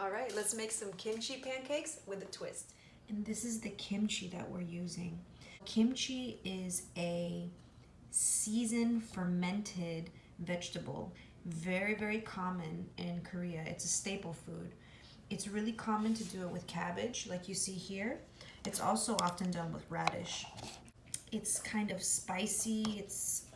All right, let's make some kimchi pancakes with a twist. And this is the kimchi that we're using. Kimchi is a seasoned fermented vegetable. Very, very common in Korea. It's a staple food. It's really common to do it with cabbage, like you see here. It's also often done with radish. It's kind of spicy, it's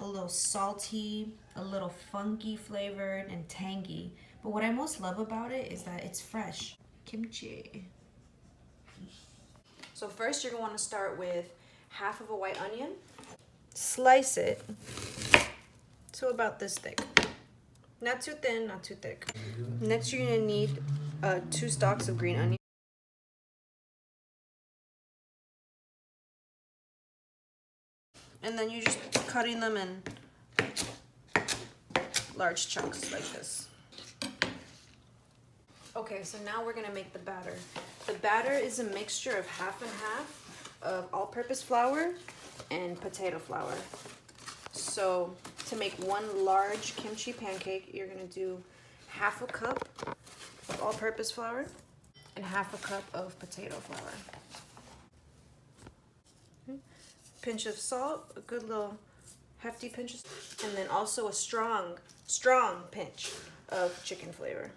a little salty, a little funky flavored, and tangy. But what I most love about it is that it's fresh. Kimchi. So first you're gonna wanna start with half of a white onion. Slice it to about this thick. Not too thin, not too thick. Next you're gonna need 2 stalks of green onion. And then you're just cutting them in large chunks like this. Okay, so now we're gonna make the batter. The batter is a mixture of half and half of all-purpose flour and potato flour. So to make one large kimchi pancake, you're gonna do half a cup of all-purpose flour and half a cup of potato flour. Pinch of salt, a good little hefty pinch, and then also a strong pinch of chicken flavor.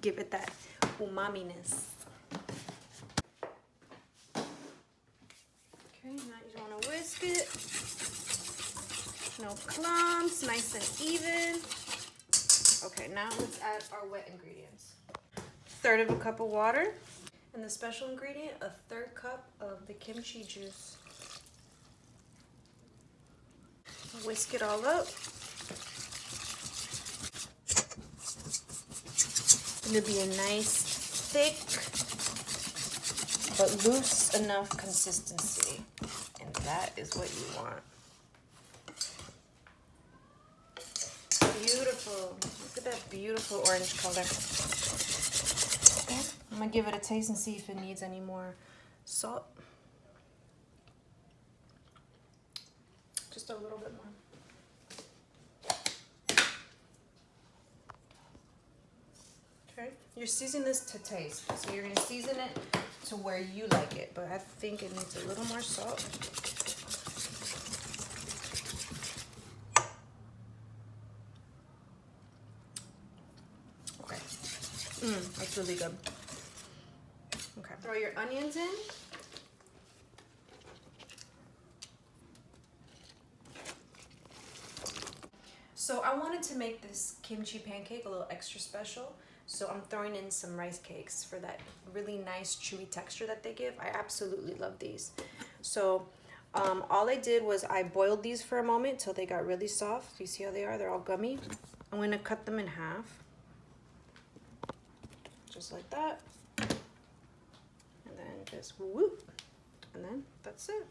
Give it that umami-ness. Okay, now you want to whisk it. No clumps, nice and even. Okay, now let's add our wet ingredients. 1/3 of a cup of water. And the special ingredient, a 1/3 cup of the kimchi juice. Whisk it all up. It's gonna be a nice, thick, but loose enough consistency. And that is what you want. Beautiful. Look at that beautiful orange color. I'm gonna give it a taste and see if it needs any more salt. Just a little bit more. Okay, you're seasoning this to taste. So you're gonna season it to where you like it, but I think it needs a little more salt. Okay, that's really good. Okay, throw your onions in. So I wanted to make this kimchi pancake a little extra special. So I'm throwing in some rice cakes for that really nice chewy texture that they give. I absolutely love these. So all I did was I boiled these for a moment till they got really soft. You see how they are? They're all gummy. I'm gonna cut them in half. Just like that. And then just whoop. And then that's it.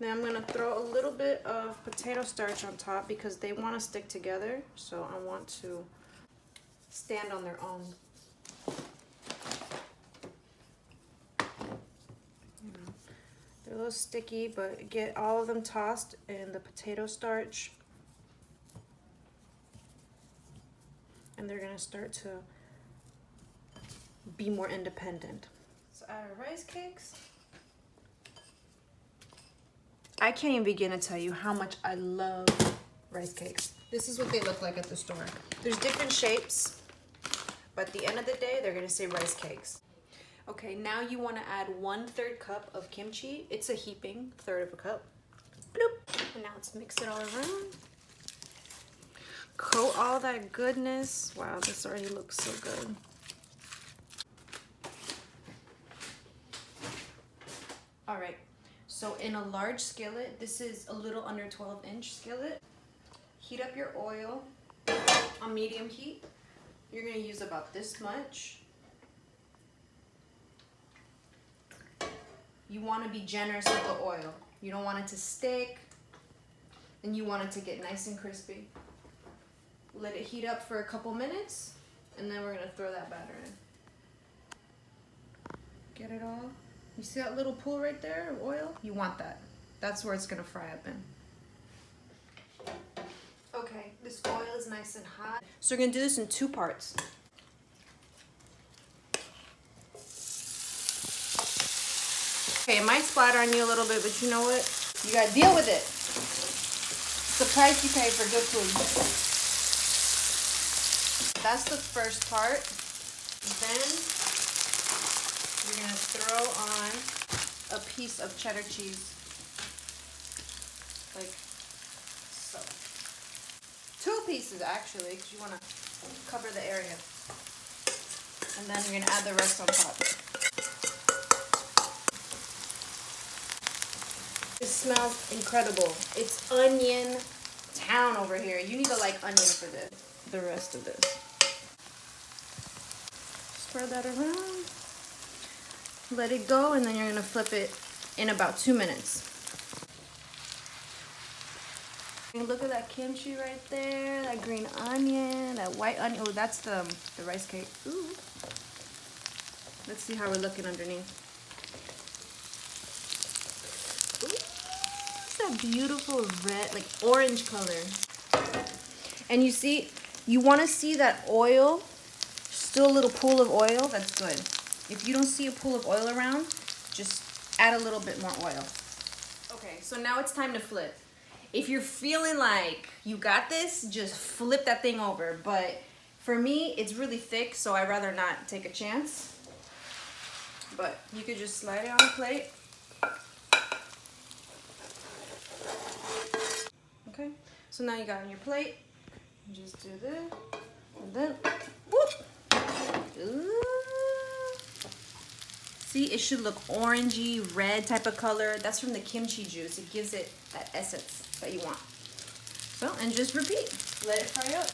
Now I'm gonna throw a little bit of potato starch on top because they want to stick together. So I want to stand on their own. They're a little sticky, but get all of them tossed in the potato starch. And they're gonna start to be more independent. So add our rice cakes. I can't even begin to tell you how much I love rice cakes. This is what they look like at the store. There's different shapes, but at the end of the day, they're gonna say rice cakes. Okay, now you wanna add 1/3 cup of kimchi. It's a heaping 1/3 of a cup. Bloop. And now let's mix it all around. Coat all that goodness. Wow, this already looks so good. All right. So in a large skillet, this is a little under 12-inch skillet, heat up your oil on medium heat. You're gonna use about this much. You wanna be generous with the oil. You don't want it to stick, and you want it to get nice and crispy. Let it heat up for a couple minutes, and then we're gonna throw that batter in. Get it all. You see that little pool right there of oil? You want that. That's where it's gonna fry up in. This oil is nice and hot. So we're gonna do this in 2 parts. Okay, it might splatter on you a little bit, but you know what? You gotta deal with it. It's the price you pay for good food. That's the first part. Then you're gonna throw on a piece of cheddar cheese. Like so. 2 pieces actually, because you wanna cover the area. And then you're gonna add the rest on top. It smells incredible. It's onion town over here. You need to like onion for this. The rest of this. Spread that around. Let it go, and then you're gonna flip it in about 2 minutes. And look at that kimchi right there. That green onion, that white onion. Oh, that's the rice cake. Ooh. Let's see how we're looking underneath. That beautiful red, like orange color. And you see, you want to see that oil, still a little pool of oil. That's good. If you don't see a pool of oil around, just add a little bit more oil. Okay, so now it's time to flip. If you're feeling like you got this, just flip that thing over. But for me, it's really thick, so I'd rather not take a chance. But you could just slide it on the plate. Okay, so now you got it on your plate. Just do this, and then, whoop. Ooh. See, it should look orangey, red type of color. That's from the kimchi juice. It gives it that essence that you want. So, and just repeat. Let it fry up.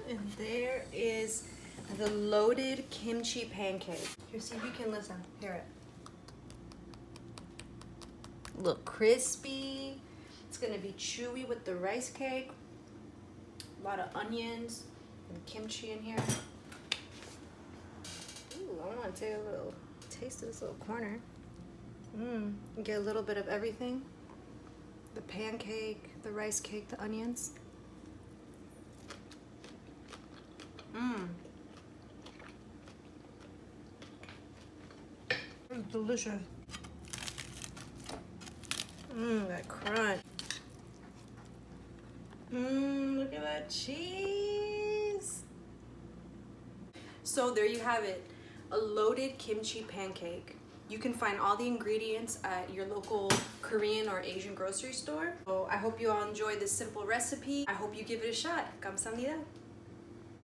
And there is the loaded kimchi pancake. Here, see if you can listen. Hear it. Look crispy. It's gonna be chewy with the rice cake. A lot of onions and kimchi in here. Ooh, I want to take a little taste of this little corner. Get a little bit of everything. The pancake, the rice cake, the onions. It's delicious. That crunch. Look at that cheese. So there you have it, a loaded kimchi pancake. You can find all the ingredients at your local Korean or Asian grocery store. So I hope you all enjoyed this simple recipe. I hope you give it a shot. 감사합니다.